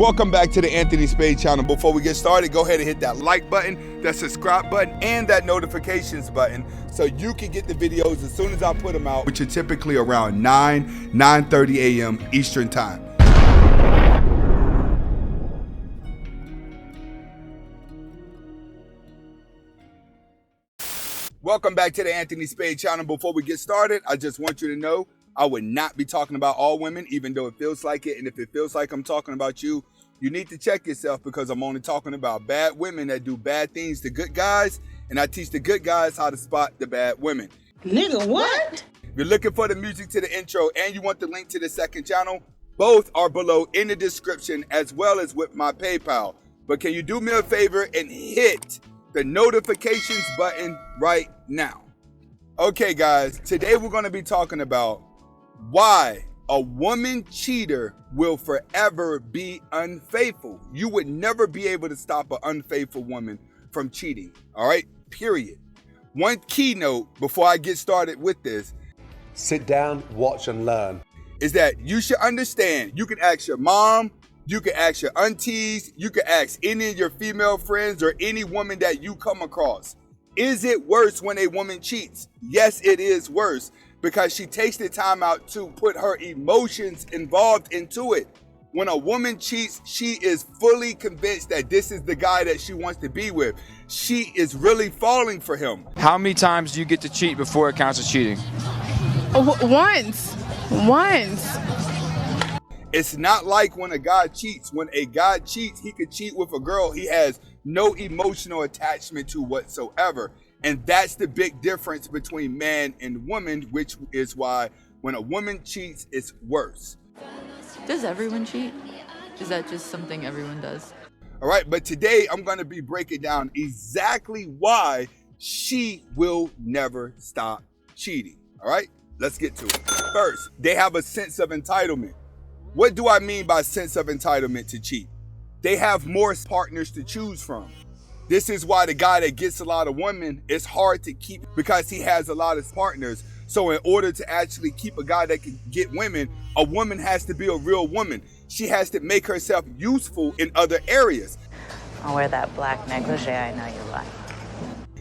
Welcome back to the Anthony Spade channel. Before we get started, go ahead and hit that like button, that subscribe button, and that notifications button so you can get the videos as soon as I put them out, which are typically around 9:30 a.m. Eastern time. Welcome back to the Anthony Spade channel. Before we get started, I just want you to know I would not be talking about all women, even though it feels like it. And if it feels like I'm talking about you, you need to check yourself, because I'm only talking about bad women that do bad things to good guys, and I teach the good guys how to spot the bad women. Nigga, what? If you're looking for the music to the intro and you want the link to the second channel, both are below in the description, as well as with my PayPal. But can you do me a favor and hit the notifications button right now? Okay, guys, today we're going to be talking about why a woman cheater will forever be unfaithful. You would never be able to stop an unfaithful woman from cheating, all right? Period. One keynote before I get started with this. Sit down, watch and learn. Is that you should understand, you can ask your mom, you can ask your aunties, you can ask any of your female friends or any woman that you come across. Is it worse when a woman cheats? Yes, it is worse, because she takes the time out to put her emotions involved into it. When a woman cheats, she is fully convinced that this is the guy that she wants to be with. She is really falling for him. How many times do you get to cheat before it counts as cheating? Once. It's not like when a guy cheats. When a guy cheats, he could cheat with a girl he has no emotional attachment to whatsoever. And that's the big difference between man and woman, which is why when a woman cheats, it's worse. Does everyone cheat? Is that just something everyone does? All right, but today I'm going to be breaking down exactly why she will never stop cheating. All right, let's get to it. First, they have a sense of entitlement. What do I mean by sense of entitlement to cheat? They have more partners to choose from. This is why the guy that gets a lot of women is hard to keep, because he has a lot of partners. So in order to actually keep a guy that can get women, a woman has to be a real woman. She has to make herself useful in other areas. I'll wear that black negligee I know you like.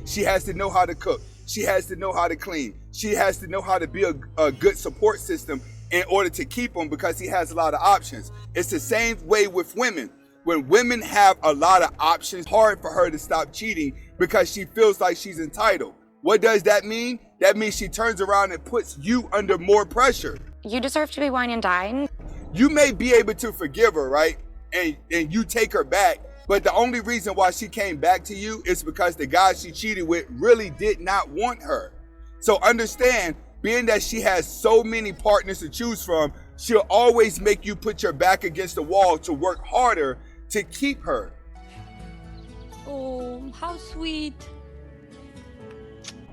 She has to know how to cook. She has to know how to clean. She has to know how to be a good support system in order to keep him, because he has a lot of options. It's the same way with women. When women have a lot of options, it's hard for her to stop cheating because she feels like she's entitled. What does that mean? That means she turns around and puts you under more pressure. You deserve to be wine and dined. You may be able to forgive her, right? And you take her back. But the only reason why she came back to you is because the guy she cheated with really did not want her. So understand, being that she has so many partners to choose from, she'll always make you put your back against the wall to work harder to keep her. Oh, how sweet.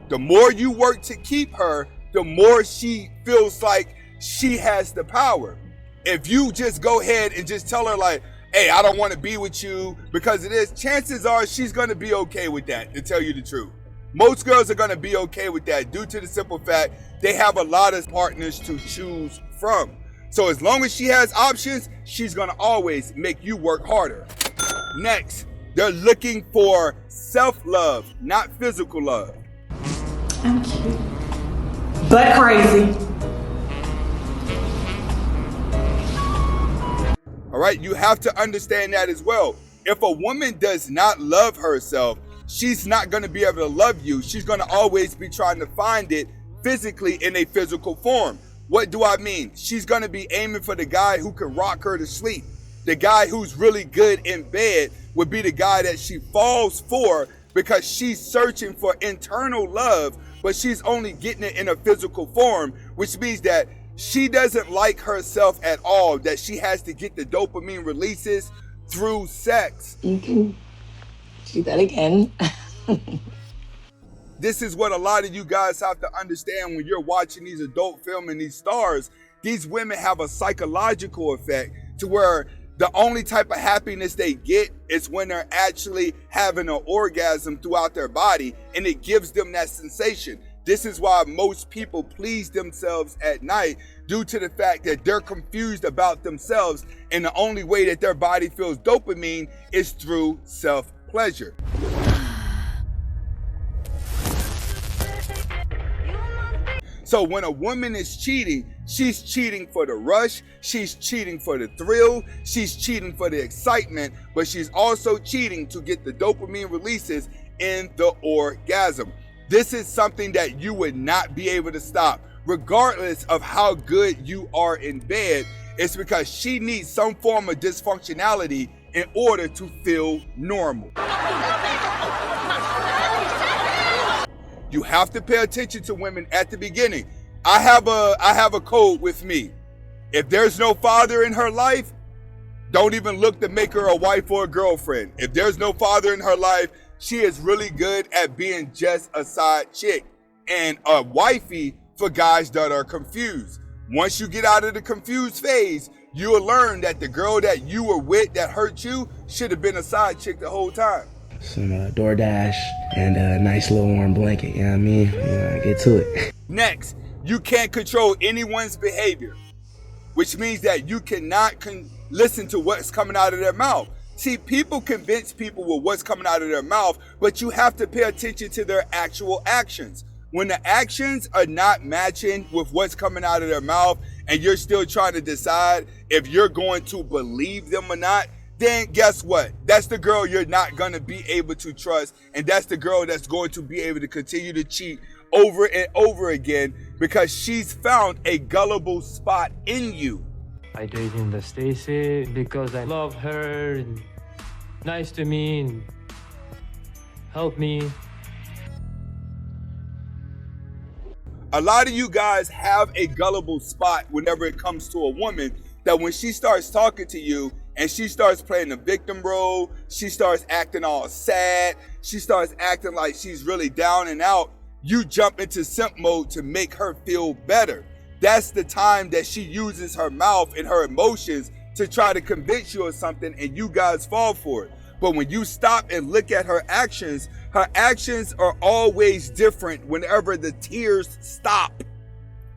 The more you work to keep her, the more she feels like she has the power. If you just go ahead and just tell her like, hey, I don't want to be with you because of this, chances are she's going to be okay with that, to tell you the truth. Most girls are going to be okay with that due to the simple fact they have a lot of partners to choose from. So as long as she has options, she's going to always make you work harder. Next, they're looking for self-love, not physical love. I'm cute, but crazy. All right, you have to understand that as well. If a woman does not love herself, she's not going to be able to love you. She's going to always be trying to find it physically in a physical form. What do I mean? She's going to be aiming for the guy who can rock her to sleep. The guy who's really good in bed would be the guy that she falls for, because she's searching for internal love, but she's only getting it in a physical form, which means that she doesn't like herself at all, that she has to get the dopamine releases through sex. You can do that again. This is what a lot of you guys have to understand when you're watching these adult film and these stars. These women have a psychological effect to where the only type of happiness they get is when they're actually having an orgasm throughout their body, and it gives them that sensation. This is why most people please themselves at night, due to the fact that they're confused about themselves, and the only way that their body feels dopamine is through self-pleasure. So when a woman is cheating, she's cheating for the rush, she's cheating for the thrill, she's cheating for the excitement, but she's also cheating to get the dopamine releases in the orgasm. This is something that you would not be able to stop, regardless of how good you are in bed. It's because she needs some form of dysfunctionality in order to feel normal. You have to pay attention to women at the beginning. I have a code with me. If there's no father in her life, don't even look to make her a wife or a girlfriend. If there's no father in her life, she is really good at being just a side chick and a wifey for guys that are confused. Once you get out of the confused phase, you will learn that the girl that you were with that hurt you should have been a side chick the whole time. Some DoorDash and a nice little warm blanket, you know what I mean? Get to it. Next, you can't control anyone's behavior, which means that you cannot listen to what's coming out of their mouth. See, people convince people with what's coming out of their mouth, but you have to pay attention to their actual actions. When the actions are not matching with what's coming out of their mouth, and you're still trying to decide if you're going to believe them or not, then guess what? That's the girl you're not going to be able to trust, and that's the girl that's going to be able to continue to cheat over and over again because she's found a gullible spot in you. I dated the Stacy because I love her, and nice to me, and help me. A lot of you guys have a gullible spot whenever it comes to a woman, that when she starts talking to you and she starts playing the victim role, she starts acting all sad, she starts acting like she's really down and out, you jump into simp mode to make her feel better. That's the time that she uses her mouth and her emotions to try to convince you of something, and you guys fall for it. But when you stop and look at her actions are always different whenever the tears stop.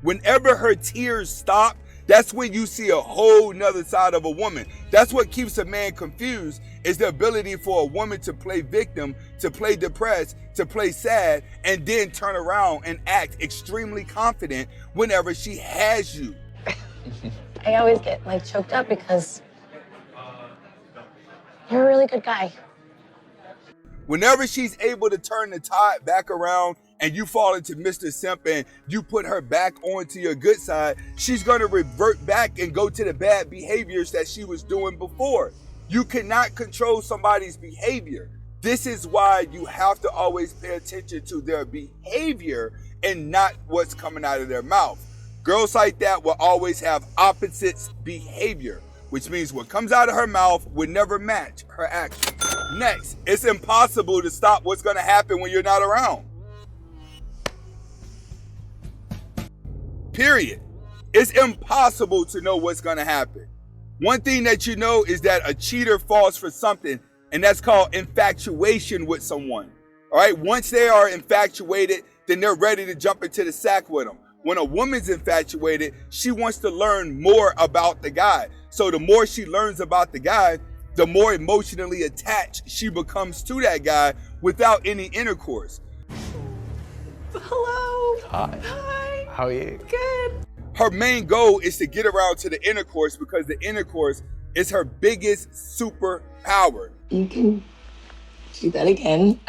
Whenever her tears stop, that's when you see a whole nother side of a woman. That's what keeps a man confused, is the ability for a woman to play victim, to play depressed, to play sad, and then turn around and act extremely confident whenever she has you. I always get choked up because you're a really good guy. Whenever she's able to turn the tide back around and you fall into Mr. Simp and you put her back onto your good side, she's going to revert back and go to the bad behaviors that she was doing before. You cannot control somebody's behavior. This is why you have to always pay attention to their behavior and not what's coming out of their mouth. Girls like that will always have opposites behavior, which means what comes out of her mouth would never match her actions. Next, it's impossible to stop what's going to happen when you're not around. Period. It's impossible to know what's going to happen. One thing that you know is that a cheater falls for something, and that's called infatuation with someone. All right, once they are infatuated, then they're ready to jump into the sack with them. When a woman's infatuated, she wants to learn more about the guy. So the more she learns about the guy, the more emotionally attached she becomes to that guy without any intercourse. Hello. Hi. Hi. How are you? Good. Her main goal is to get around to the intercourse because the intercourse is her biggest superpower. You can do that again.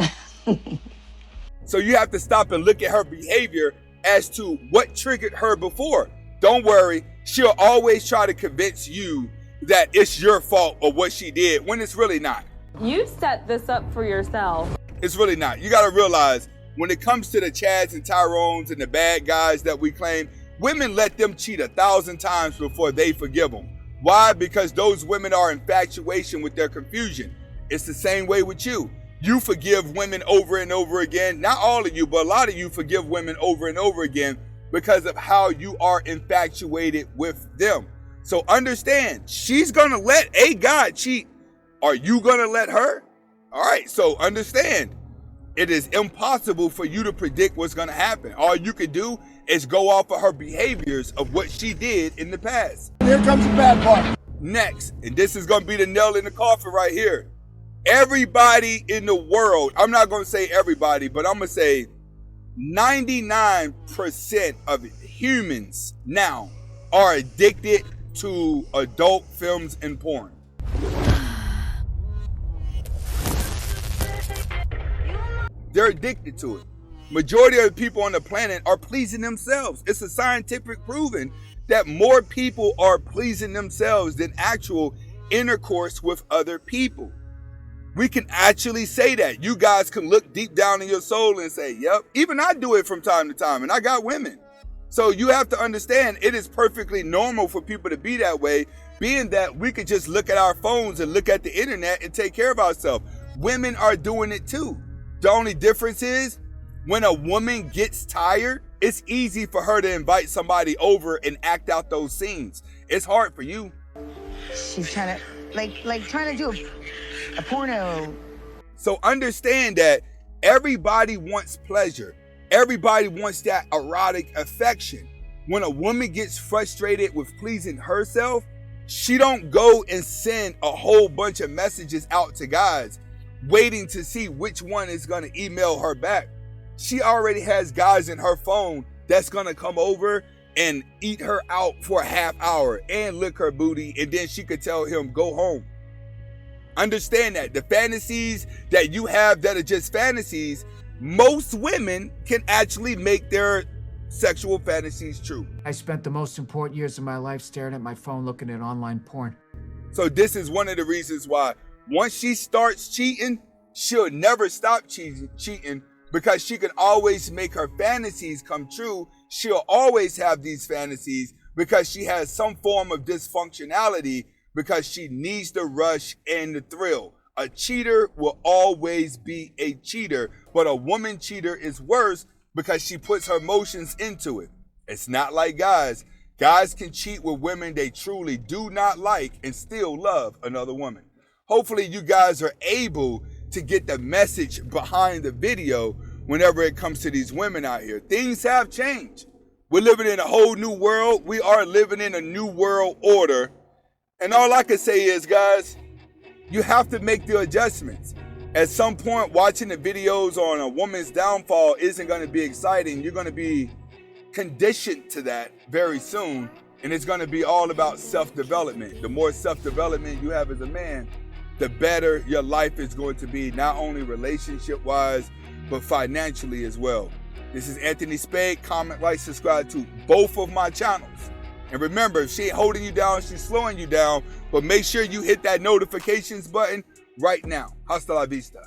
So you have to stop and look at her behavior as to what triggered her before. Don't worry, she'll always try to convince you that it's your fault or what she did when it's really not. You set this up for yourself. It's really not. You gotta realize, when it comes to the Chads and Tyrones and the bad guys that we claim, women let them cheat 1,000 times before they forgive them. Why? Because those women are infatuation with their confusion. It's the same way with you. You forgive women over and over again. Not all of you, but a lot of you forgive women over and over again because of how you are infatuated with them. So understand, she's gonna let a guy cheat. Are you gonna let her? All right, so understand, It is impossible for you to predict what's going to happen. All you can do is go off of her behaviors of what she did in the past. Here comes the bad part. Next, and this is going to be the nail in the coffin right here. Everybody in the world, I'm not going to say everybody, but I'm going to say 99% of humans now are addicted to adult films and porn. They're addicted to it. Majority of the people on the planet are pleasing themselves. It's a scientific proven that more people are pleasing themselves than actual intercourse with other people. We can actually say that. You guys can look deep down in your soul and say, yep, even I do it from time to time, and I got women. So you have to understand it is perfectly normal for people to be that way, being that we could just look at our phones and look at the internet and take care of ourselves. Women are doing it too. The only difference is when a woman gets tired, it's easy for her to invite somebody over and act out those scenes. It's hard for you. She's trying to, like trying to do a porno. So understand that everybody wants pleasure. Everybody wants that erotic affection. When a woman gets frustrated with pleasing herself, she don't go and send a whole bunch of messages out to guys, waiting to see which one is going to email her back. She already has guys in her phone that's going to come over and eat her out for a half hour and lick her booty, and then she could tell him, go home. Understand that the fantasies that you have that are just fantasies, most women can actually make their sexual fantasies true. I spent the most important years of my life staring at my phone looking at online porn. So this is one of the reasons why once she starts cheating, she'll never stop cheating because she can always make her fantasies come true. She'll always have these fantasies because she has some form of dysfunctionality because she needs the rush and the thrill. A cheater will always be a cheater, but a woman cheater is worse because she puts her emotions into it. It's not like guys. Guys can cheat with women they truly do not like and still love another woman. Hopefully you guys are able to get the message behind the video whenever it comes to these women out here. Things have changed. We're living in a whole new world. We are living in a new world order. And all I can say is, guys, you have to make the adjustments. At some point, watching the videos on a woman's downfall isn't going to be exciting. You're going to be conditioned to that very soon. And it's going to be all about self-development. The more self-development you have as a man, the better your life is going to be, not only relationship-wise, but financially as well. This is Anthony Spade. Comment, like, subscribe to both of my channels. And remember, if she ain't holding you down, she's slowing you down. But make sure you hit that notifications button right now. Hasta la vista.